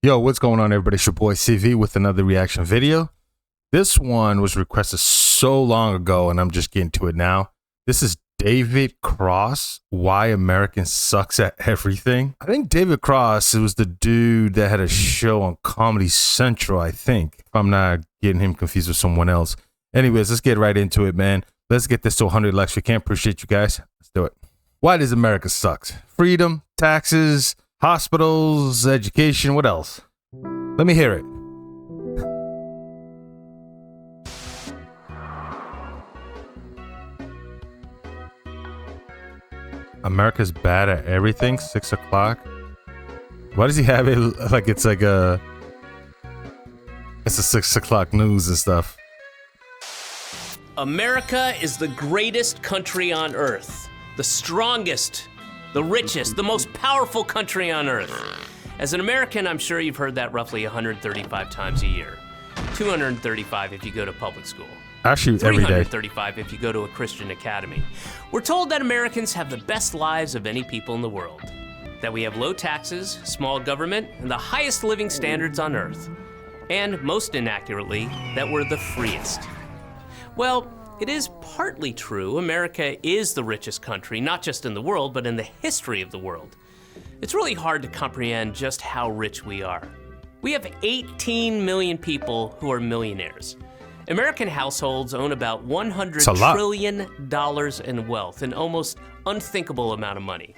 Yo, what's going on, everybody? It's your boy CV with another reaction video. This one was requested so long ago, and I'm just getting to it now. This is David Cross, Why American Sucks at Everything. I think David Cross, it was the dude that had a show on Comedy Central, I think. If I'm not getting him confused with someone else. Anyways, let's get right into it, man. Let's get this to 100 likes. We can't appreciate you guys. Let's do it. Why does America suck? Freedom, taxes, hospitals, education, what else? Let me hear it. America's bad at everything, 6 o'clock. Why does he have it like it's a 6 o'clock news and stuff? America is the greatest country on earth, the strongest, the richest, the most powerful country on earth. As an American, I'm sure you've heard that roughly 135 times a year. 235 if you go to public school. Actually, every day. 335 if you go to a Christian academy. We're told that Americans have the best lives of any people in the world. That we have low taxes, small government, and the highest living standards on earth. And most inaccurately, that we're the freest. Well, it is partly true. America is the richest country, not just in the world, but in the history of the world. It's really hard to comprehend just how rich we are. We have 18 million people who are millionaires. American households own about $100 trillion in wealth, an almost unthinkable amount of money.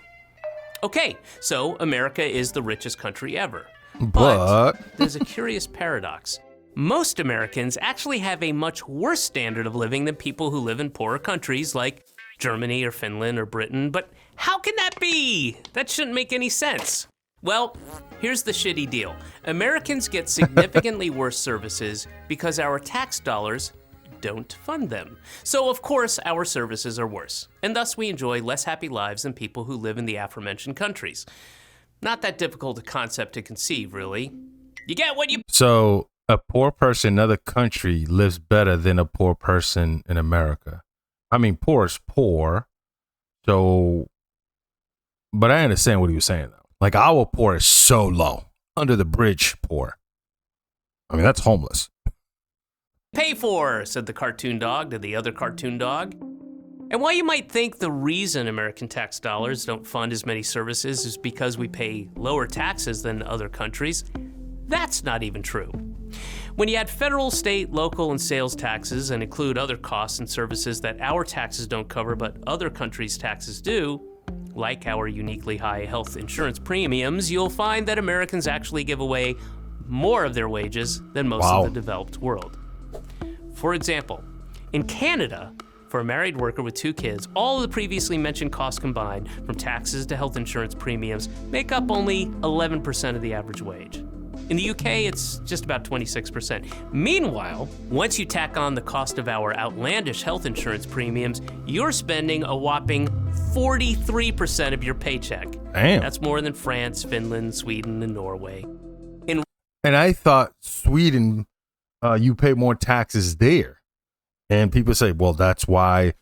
Okay, so America is the richest country ever. But there's a curious paradox. Most Americans actually have a much worse standard of living than people who live in poorer countries like Germany or Finland or Britain, but how can that be? That shouldn't make any sense. Well, here's the shitty deal. Americans get significantly worse services because our tax dollars don't fund them. So of course our services are worse, and thus we enjoy less happy lives than people who live in the aforementioned countries. Not that difficult a concept to conceive, really. You get what you... So a poor person in another country lives better than a poor person in America. I mean, poor is poor. So, but I understand what he was saying, though. Like, our poor is so low. Under the bridge poor. I mean, that's homeless. Pay for, said the cartoon dog to the other cartoon dog. And while you might think the reason American tax dollars don't fund as many services is because we pay lower taxes than other countries, that's not even true. When you add federal, state, local, and sales taxes and include other costs and services that our taxes don't cover but other countries' taxes do, like our uniquely high health insurance premiums, you'll find that Americans actually give away more of their wages than most of the developed world. For example, in Canada, for a married worker with 2 kids, all of the previously mentioned costs combined, from taxes to health insurance premiums, make up only 11% of the average wage. In the UK, it's just about 26%. Meanwhile, once you tack on the cost of our outlandish health insurance premiums, you're spending a whopping 43% of your paycheck. Damn. That's more than France, Finland, Sweden, and Norway. And I thought Sweden, you pay more taxes there. And people say, well, that's why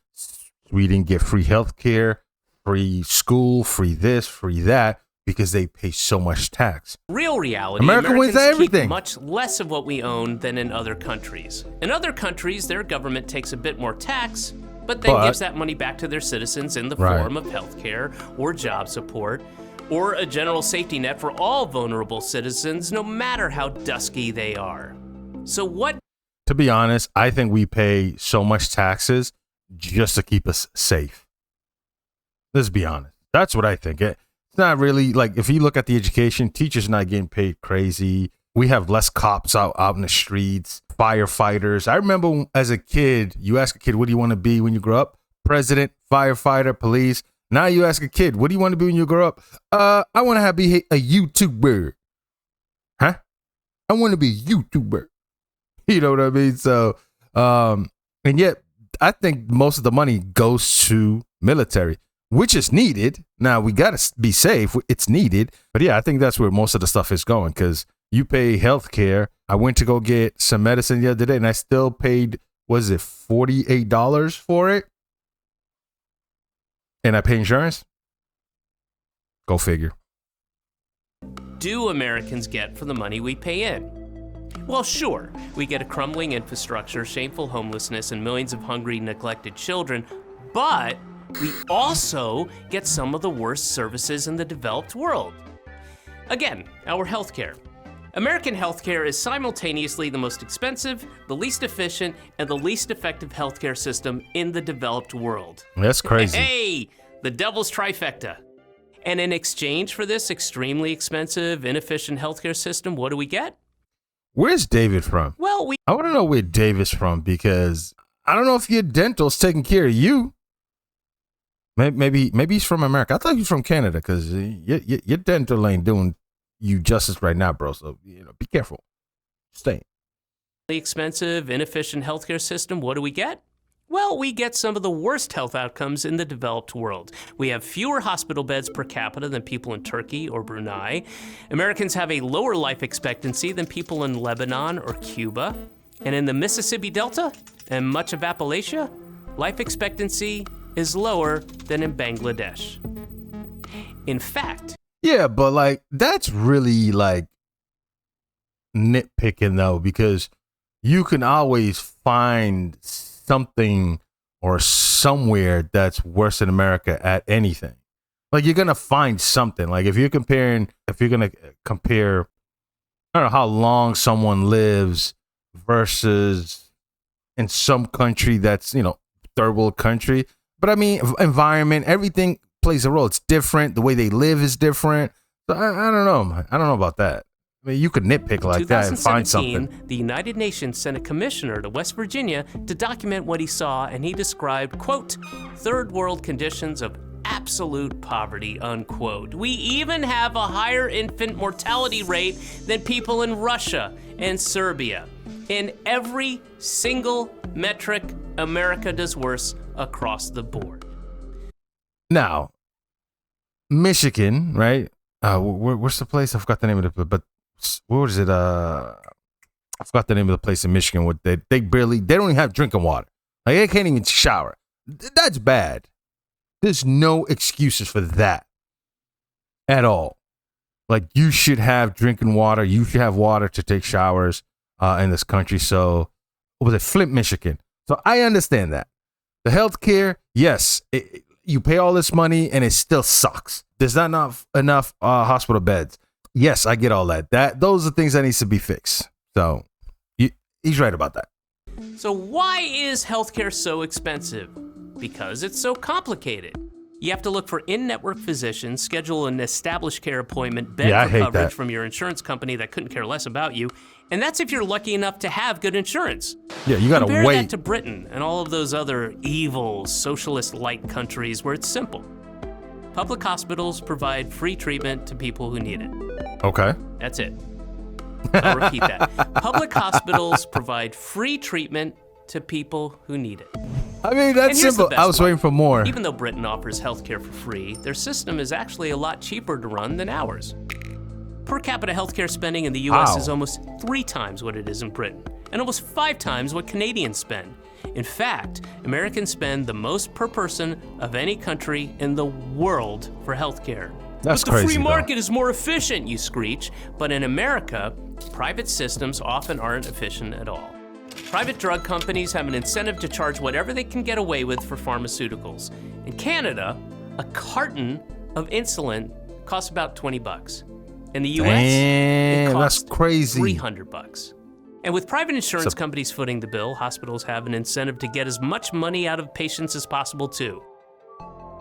Sweden get free healthcare, free school, free this, free that, because they pay so much tax. Real reality, America wins everything. Keep much less of what we own than in other countries. In other countries, their government takes a bit more tax, but then gives that money back to their citizens in the form of healthcare or job support or a general safety net for all vulnerable citizens, no matter how dusky they are. So what? To be honest, I think we pay so much taxes just to keep us safe. Let's be honest. That's what I think. It's not really, like, if you look at the education, teachers not getting paid crazy. We have less cops out in the streets, firefighters. I remember as a kid, you ask a kid, what do you want to be when you grow up? President, firefighter, police. Now you ask a kid, what do you want to be when you grow up? I want to be a YouTuber. Huh? I want to be a YouTuber. You know what I mean? So, and yet I think most of the money goes to military, which is needed. Now, we got to be safe. It's needed. But yeah, I think that's where most of the stuff is going, because you pay health care. I went to go get some medicine the other day, and I still paid, was it $48 for it? And I pay insurance? Go figure. do Americans get for the money we pay in? Well, sure, we get a crumbling infrastructure, shameful homelessness, and millions of hungry, neglected children, but we also get some of the worst services in the developed world. Again, our healthcare. American healthcare is simultaneously the most expensive, the least efficient, and the least effective healthcare system in the developed world. That's crazy. Hey, the devil's trifecta. And in exchange for this extremely expensive, inefficient healthcare system, what do we get? Where's David from? Well, I want to know where David's from because I don't know if your dental's taking care of you. Maybe he's from America. I thought he was from Canada because your dental ain't doing you justice right now, bro. So, be careful. Stay. The expensive, inefficient healthcare system, what do we get? Well, we get some of the worst health outcomes in the developed world. We have fewer hospital beds per capita than people in Turkey or Brunei. Americans have a lower life expectancy than people in Lebanon or Cuba. And in the Mississippi Delta and much of Appalachia, life expectancy is lower than in Bangladesh. In fact, yeah, but that's really nitpicking though, because you can always find something or somewhere that's worse than America at anything. You're going to find something. If you're going to compare, I don't know how long someone lives versus in some country that's, third world country. But I mean, environment, everything plays a role. It's different. The way they live is different. So I don't know, man. I don't know about that. I mean, you could nitpick like that and find something. The United Nations sent a commissioner to West Virginia to document what he saw, and he described, quote, third world conditions of absolute poverty, unquote. We even have a higher infant mortality rate than people in Russia and Serbia. In every single metric, America does worse across the board. Now, Michigan, right? Where's the place? I forgot the name of it, but where was it? I forgot the name of the place in Michigan where they don't even have drinking water. They can't even shower. That's bad. There's no excuses for that at all. You should have drinking water. You should have water to take showers in this country. So, what was it? Flint, Michigan. So I understand that. The healthcare, yes, you pay all this money and it still sucks. There's not enough hospital beds. Yes, I get all that. Those are things that needs to be fixed. So he's right about that. So why is healthcare so expensive? Because it's so complicated. You have to look for in-network physicians, schedule an established care appointment, beg for coverage from your insurance company that couldn't care less about you, and that's if you're lucky enough to have good insurance. Yeah, you gotta Compare wait. that to Britain and all of those other evil, socialist-like countries where it's simple. Public hospitals provide free treatment to people who need it. Okay. That's it. I'll repeat that. Public hospitals provide free treatment to people who need it. I mean, that's simple. I was waiting for more. Even though Britain offers healthcare for free, their system is actually a lot cheaper to run than ours. Per capita healthcare spending in the U.S. is almost 3 times what it is in Britain, and almost 5 times what Canadians spend. In fact, Americans spend the most per person of any country in the world for healthcare. That's but the crazy, free market is more efficient, you screech. But in America, private systems often aren't efficient at all. Private drug companies have an incentive to charge whatever they can get away with for pharmaceuticals. In Canada, a carton of insulin costs about $20. In the US, it costs that's crazy. $300. And with private insurance companies footing the bill, hospitals have an incentive to get as much money out of patients as possible too.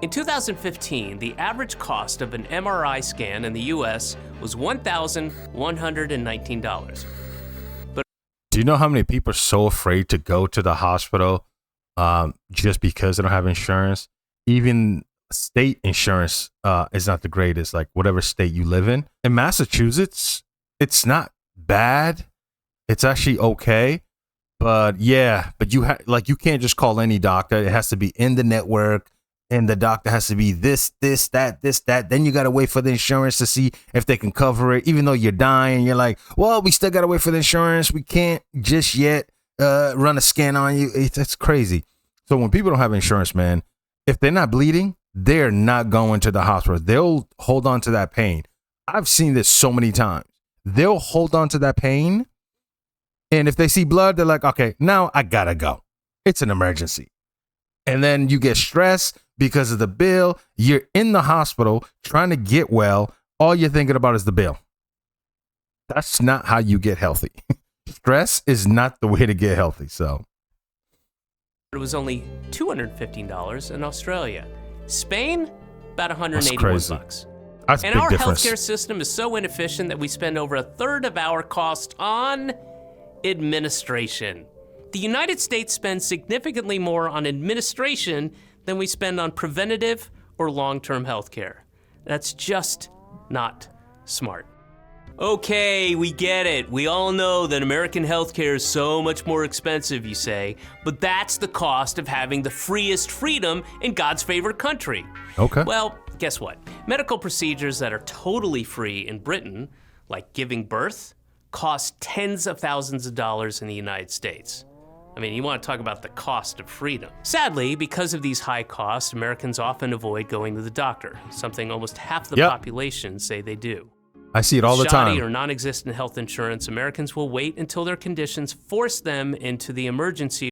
In 2015, the average cost of an MRI scan in the US was $1,119. Do you know how many people are so afraid to go to the hospital just because they don't have insurance? Even state insurance is not the greatest, whatever state you live in. In Massachusetts, it's not bad. It's actually okay. But you can't just call any doctor. It has to be in the network. And the doctor has to be this, that. Then you got to wait for the insurance to see if they can cover it. Even though you're dying, you're like, well, we still got to wait for the insurance. We can't just yet run a scan on you. It's crazy. So when people don't have insurance, man, if they're not bleeding, they're not going to the hospital. They'll hold on to that pain. I've seen this so many times. They'll hold on to that pain. And if they see blood, they're like, okay, now I gotta go. It's an emergency. And then you get stressed because of the bill. You're in the hospital trying to get well. All you're thinking about is the bill. That's not how you get healthy. Stress is not the way to get healthy. So it was only $215 in Australia. Spain, about 181 bucks. That's and big our difference. healthcare system is so inefficient that we spend over a third of our cost on administration. The United States spends significantly more on administration than we spend on preventative or long-term healthcare. That's just not smart. Okay, we get it. We all know that American healthcare is so much more expensive, you say, but that's the cost of having the freest freedom in God's favorite country. Okay. Well, guess what? Medical procedures that are totally free in Britain, like giving birth, cost tens of thousands of dollars in the United States. I mean, you want to talk about the cost of freedom. Sadly, because of these high costs, Americans often avoid going to the doctor, something almost half the population say they do. I see it all the time. Shoddy or non-existent health insurance, Americans will wait until their conditions force them into the emergency.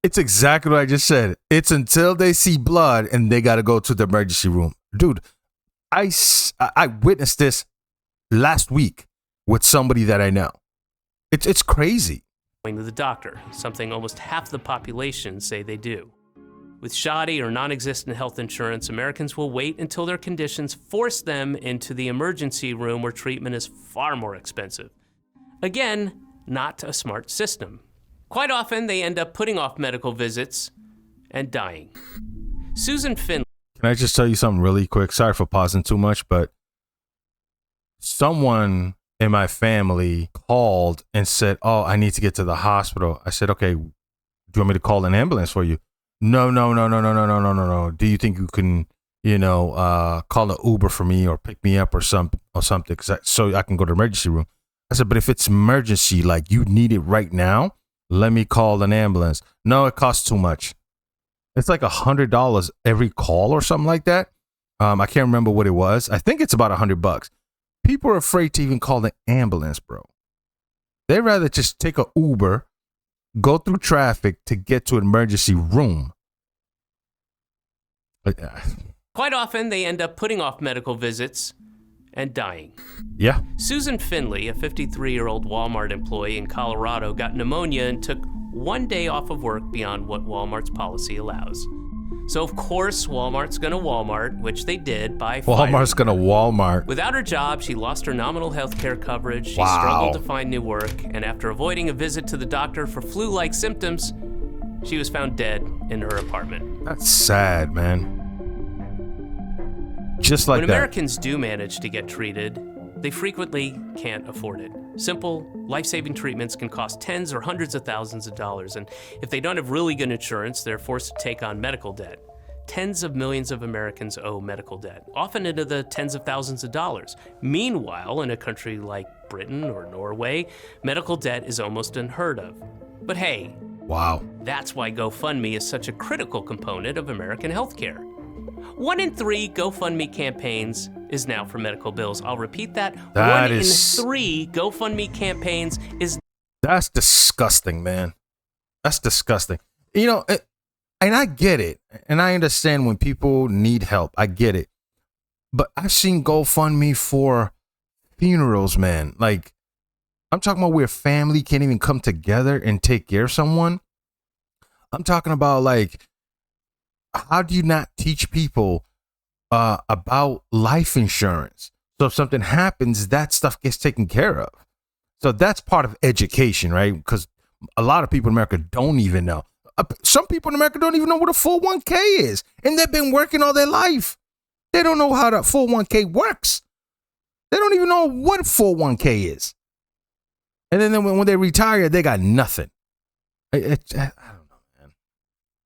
It's exactly what I just said. It's until they see blood and they got to go to the emergency room. Dude, I witnessed this last week with somebody that I know. It's crazy. Going to the doctor, something almost half the population say they do. With shoddy or non-existent health insurance, Americans will wait until their conditions force them into the emergency room where treatment is far more expensive. Again, not a smart system. Quite often, they end up putting off medical visits and dying. Susan Finn. Can I just tell you something really quick? Sorry for pausing too much, but someone in my family called and said, oh, I need to get to the hospital. I said, okay, do you want me to call an ambulance for you? No. Do you think you can, call an Uber for me or pick me up or something, so I can go to the emergency room? I said, but if it's emergency, like you need it right now, let me call an ambulance. No, it costs too much. It's like $100 every call or something like that. I can't remember what it was. I think it's about $100. People are afraid to even call the ambulance, bro. They'd rather just take a Uber, go through traffic to get to an emergency room. Quite often, they end up putting off medical visits and dying. Yeah. Susan Finley, a 53-year-old Walmart employee in Colorado, got pneumonia and took one day off of work beyond what Walmart's policy allows. So, of course, Walmart's gonna Walmart, which they did by firing Walmart's gonna Walmart. Without her job, she lost her nominal health care coverage. She struggled to find new work. And after avoiding a visit to the doctor for flu-like symptoms, she was found dead in her apartment. That's sad, man. Just like when that. Americans do manage to get treated, they frequently can't afford it. Simple, life-saving treatments can cost tens or hundreds of thousands of dollars, and if they don't have really good insurance, they're forced to take on medical debt. Tens of millions of Americans owe medical debt, often into the tens of thousands of dollars. Meanwhile, in a country like Britain or Norway, medical debt is almost unheard of. But hey, wow, that's why GoFundMe is such a critical component of American healthcare. 1 in 3 GoFundMe campaigns is now for medical bills. I'll repeat that. 1 in 3 GoFundMe campaigns is... That's disgusting, man. That's disgusting. And I get it. And I understand when people need help. I get it. But I've seen GoFundMe for funerals, man. Like, I'm talking about where family can't even come together and take care of someone. I'm talking about, like, how do you not teach people about life insurance? So if something happens, that stuff gets taken care of. So that's part of education, right? Because a lot of people in America don't even know. Some people in America don't even know what a 401k is. And they've been working all their life. They don't know how the 401k works. They don't even know what a 401k is. And then when they retire, they got nothing. I don't know.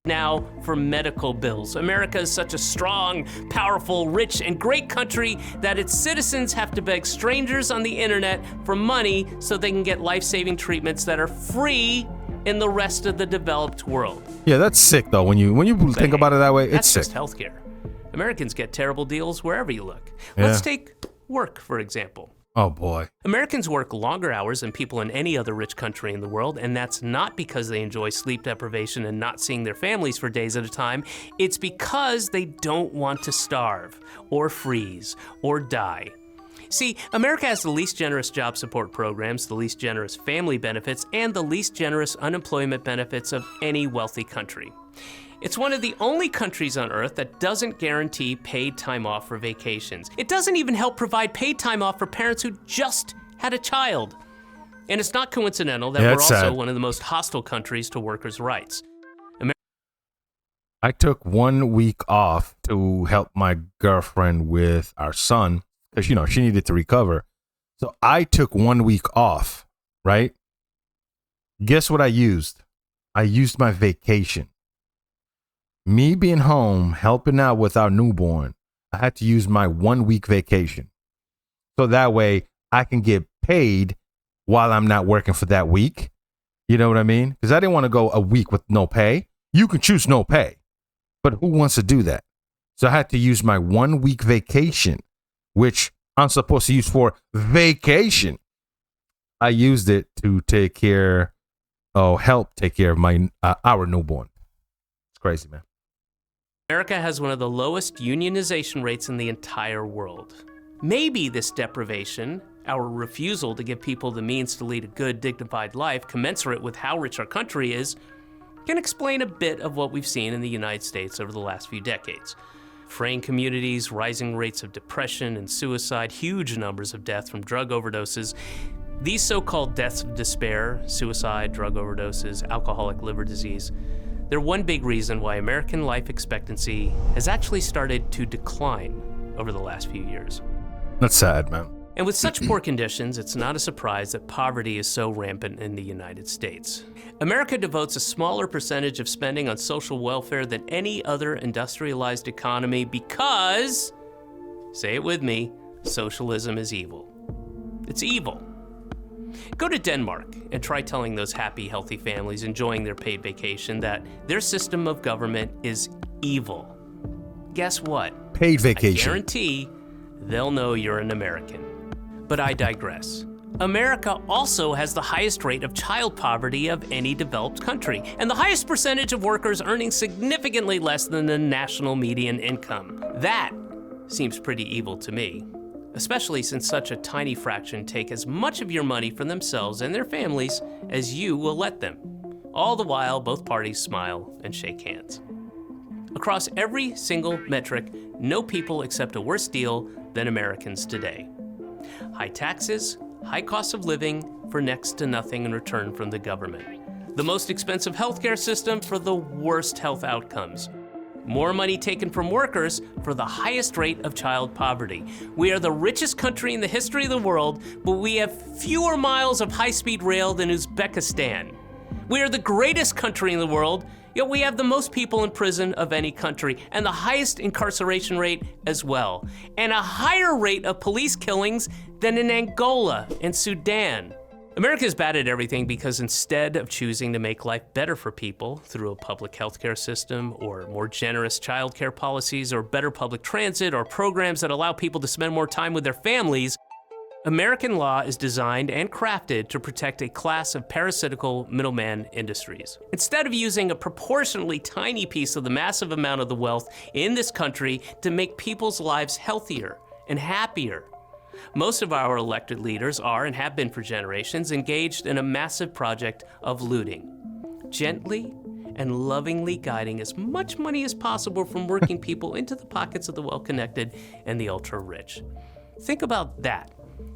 Now for medical bills. America is such a strong, powerful, rich, and great country that its citizens have to beg strangers on the internet for money so they can get life-saving treatments that are free in the rest of the developed world. Yeah, that's sick though. When you think about it that way, it's sick. That's just healthcare. Americans get terrible deals wherever you look. Yeah. Let's take work, for example. Oh, boy. Americans work longer hours than people in any other rich country in the world, and that's not because they enjoy sleep deprivation and not seeing their families for days at a time. It's because they don't want to starve, or freeze, or die. See, America has the least generous job support programs, the least generous family benefits, and the least generous unemployment benefits of any wealthy country. It's one of the only countries on Earth that doesn't guarantee paid time off for vacations. It doesn't even help provide paid time off for parents who just had a child. And it's not coincidental that we're also sad. one of the most hostile countries to workers' rights. I took 1 week off to help my girlfriend with our son because, she needed to recover. So I took 1 week off, right? Guess what I used? I used my vacation. Me being home, helping out with our newborn, I had to use my 1 week vacation. So that way I can get paid while I'm not working for that week. You know what I mean? Because I didn't want to go a week with no pay. You can choose no pay, but who wants to do that? So I had to use my 1 week vacation, which I'm supposed to use for vacation. I used it to help take care of our newborn. It's crazy, man. America has one of the lowest unionization rates in the entire world. Maybe this deprivation, our refusal to give people the means to lead a good, dignified life commensurate with how rich our country is, can explain a bit of what we've seen in the United States over the last few decades. Fraying communities, rising rates of depression and suicide, huge numbers of deaths from drug overdoses. These so-called deaths of despair, suicide, drug overdoses, alcoholic liver disease, they're one big reason why American life expectancy has actually started to decline over the last few years. That's sad, man. And with such poor conditions, it's not a surprise that poverty is so rampant in the United States. America devotes a smaller percentage of spending on social welfare than any other industrialized economy because, say it with me, socialism is evil. It's evil. Go to Denmark and try telling those happy, healthy families enjoying their paid vacation that their system of government is evil. Guess what? Paid vacation. I guarantee they'll know you're an American. But I digress. America also has the highest rate of child poverty of any developed country, and the highest percentage of workers earning significantly less than the national median income. That seems pretty evil to me, especially since such a tiny fraction take as much of your money for themselves and their families as you will let them. All the while, both parties smile and shake hands. Across every single metric, no people accept a worse deal than Americans today. High taxes, high cost of living for next to nothing in return from the government. The most expensive healthcare system for the worst health outcomes. More money taken from workers for the highest rate of child poverty. We are the richest country in the history of the world, but we have fewer miles of high-speed rail than Uzbekistan. We are the greatest country in the world, yet we have the most people in prison of any country, and the highest incarceration rate as well, and a higher rate of police killings than in Angola and Sudan. America is bad at everything because instead of choosing to make life better for people through a public healthcare system or more generous childcare policies or better public transit or programs that allow people to spend more time with their families, American law is designed and crafted to protect a class of parasitical middleman industries. Instead of using a proportionally tiny piece of the massive amount of the wealth in this country to make people's lives healthier and happier, most of our elected leaders are, and have been for generations, engaged in a massive project of looting, gently and lovingly guiding as much money as possible from working people into the pockets of the well-connected and the ultra-rich. Think about that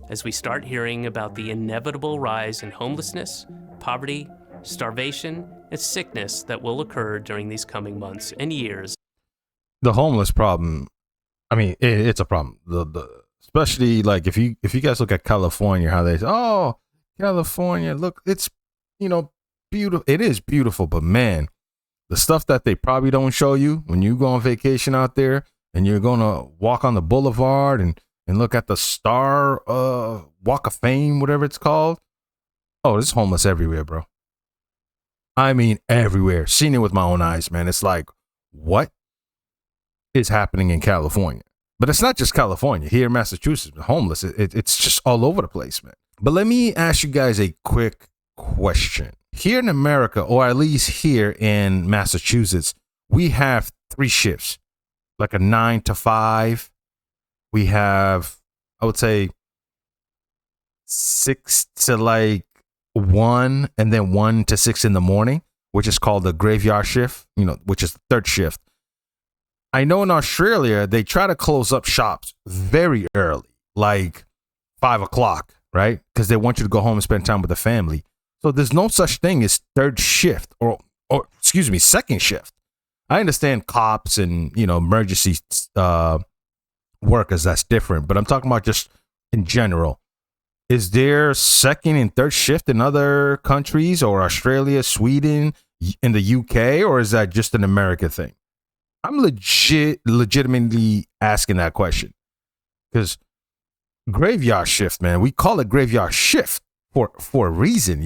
as we start hearing about the inevitable rise in homelessness, poverty, starvation, and sickness that will occur during these coming months and years. The homeless problem, I mean, it's a problem. Especially like if you guys look at California, how they say, oh, California, look, it's, beautiful. It is beautiful, but man, the stuff that they probably don't show you when you go on vacation out there and you're going to walk on the boulevard and look at the Star Walk of Fame, whatever it's called. Oh, there's homeless everywhere, bro. I mean, everywhere. Seen it with my own eyes, man. It's like, what is happening in California? But it's not just California. Here in Massachusetts, homeless, it's just all over the place, man. But let me ask you guys a quick question. Here in America, or at least here in Massachusetts, we have 3 shifts, like a 9 to 5. We have, I would say, 6 to like 1, and then 1 to 6 in the morning, which is called the graveyard shift, which is the 3rd shift. I know in Australia, they try to close up shops very early, like 5 o'clock, right? Because they want you to go home and spend time with the family. So there's no such thing as 3rd shift or excuse me, 2nd shift. I understand cops and, emergency workers, that's different. But I'm talking about just in general. Is there 2nd and 3rd shift in other countries or Australia, Sweden, in the UK, or is that just an America thing? I'm legitimately asking that question because graveyard shift, man, we call it graveyard shift for a reason,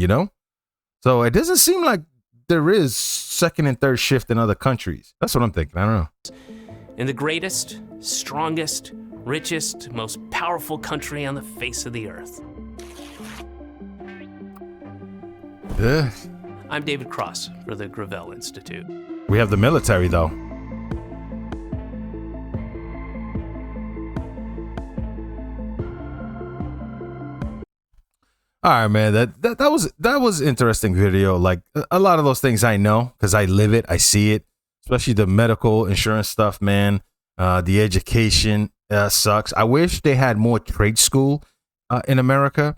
So it doesn't seem like there is 2nd and 3rd shift in other countries. That's what I'm thinking. I don't know. In the greatest, strongest, richest, most powerful country on the face of the earth. Yeah. I'm David Cross for the Gravel Institute. We have the military, though. All right, man. That was interesting video. Like a lot of those things I know because I live it, I see it. Especially the medical insurance stuff, man. The education sucks. I wish they had more trade school in America.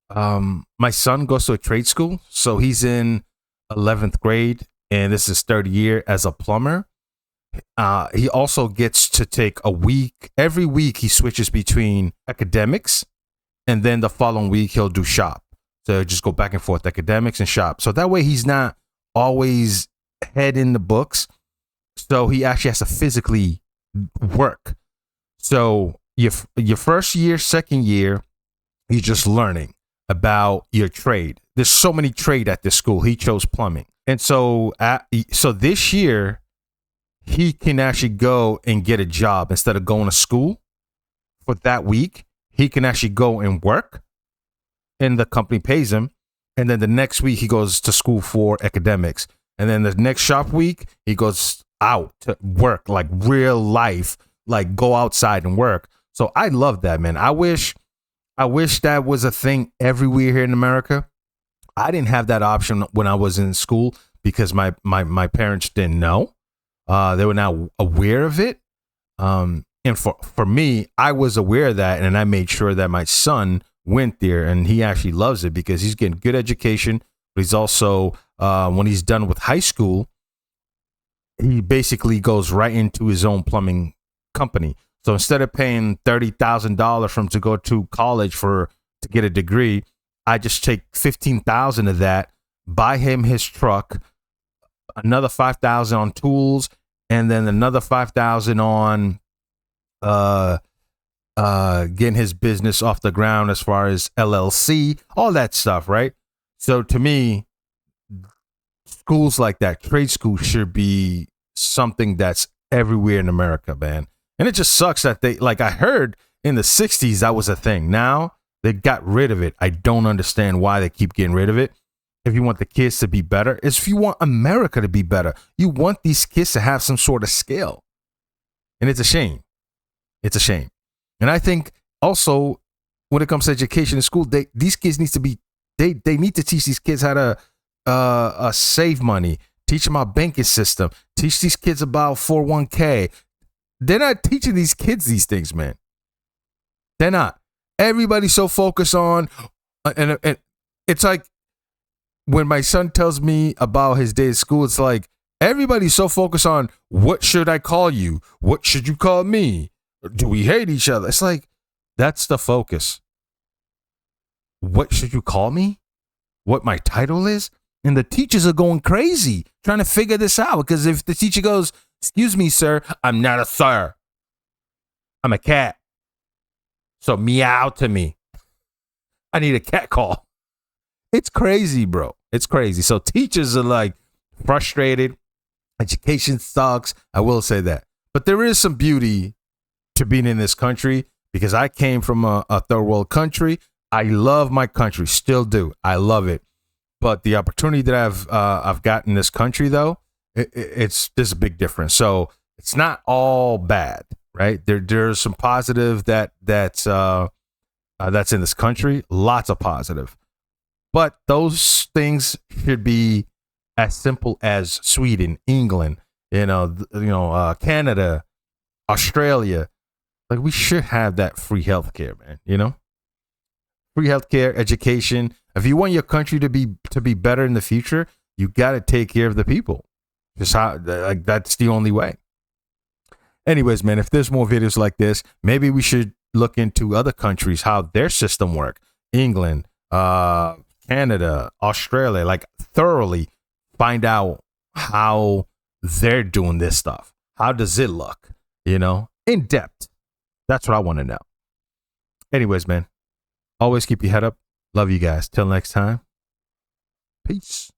My son goes to a trade school, so he's in 11th grade, and this is his 3rd year as a plumber. He also gets to take a week. Every week, he switches between academics. And then the following week, he'll do shop. So just go back and forth, academics and shop. So that way he's not always head in the books. So he actually has to physically work. So your first year, 2nd year, you're just learning about your trade. There's so many trade at this school. He chose plumbing. And so this year, he can actually go and get a job instead of going to school for that week. He can actually go and work, and the company pays him. And then the next week, he goes to school for academics. And then the next shop week, he goes out to work, like real life, like go outside and work. So I love that, man. I wish that was a thing everywhere here in America. I didn't have that option when I was in school because my parents didn't know. They were not aware of it. And for me, I was aware of that, and I made sure that my son went there, and he actually loves it because he's getting good education. But he's also, when he's done with high school, he basically goes right into his own plumbing company. So instead of paying $30,000 for him to go to college to get a degree, I just take $15,000 of that, buy him his truck, another $5,000 on tools, and then another $5,000 on getting his business off the ground as far as LLC, all that stuff, right? So to me, schools like that, trade schools, should be something that's everywhere in America, man. And it just sucks that I heard in the 60s that was a thing. Now they got rid of it. I don't understand why they keep getting rid of it. If you want the kids to be better, it's if you want America to be better. You want these kids to have some sort of skill. And it's a shame. It's a shame. And I think also when it comes to education in school, these kids need to be, they need to teach these kids how to save money, teach them our banking system, teach these kids about 401k. They're not teaching these kids these things, man. They're not. Everybody's so focused on, and it's like when my son tells me about his day at school, it's like everybody's so focused on what should I call you? What should you call me? Do we hate each other? It's like, that's the focus. What should you call me? What my title is? And the teachers are going crazy trying to figure this out, because if the teacher goes, "Excuse me, sir, I'm not a sir. I'm a cat. So meow to me. I need a cat call." It's crazy, bro. It's crazy. So teachers are like frustrated. Education sucks. I will say that. But there is some beauty to being in this country because I came from a third world country. I love my country, still do. I love it. But the opportunity that I've gotten in this country, though, there's a big difference. So it's not all bad, right? There's some positive that's in this country, lots of positive. But those things should be as simple as Sweden, England, Canada, Australia. Like, we should have that free healthcare, man. Free healthcare, education. If you want your country to be better in the future, you got to take care of the people. Just that's the only way. Anyways, man, if there's more videos like this, maybe we should look into other countries, how their system work. England, Canada, Australia, like thoroughly find out how they're doing this stuff. How does it look? In depth. That's what I want to know. Anyways, man, always keep your head up. Love you guys. Till next time. Peace.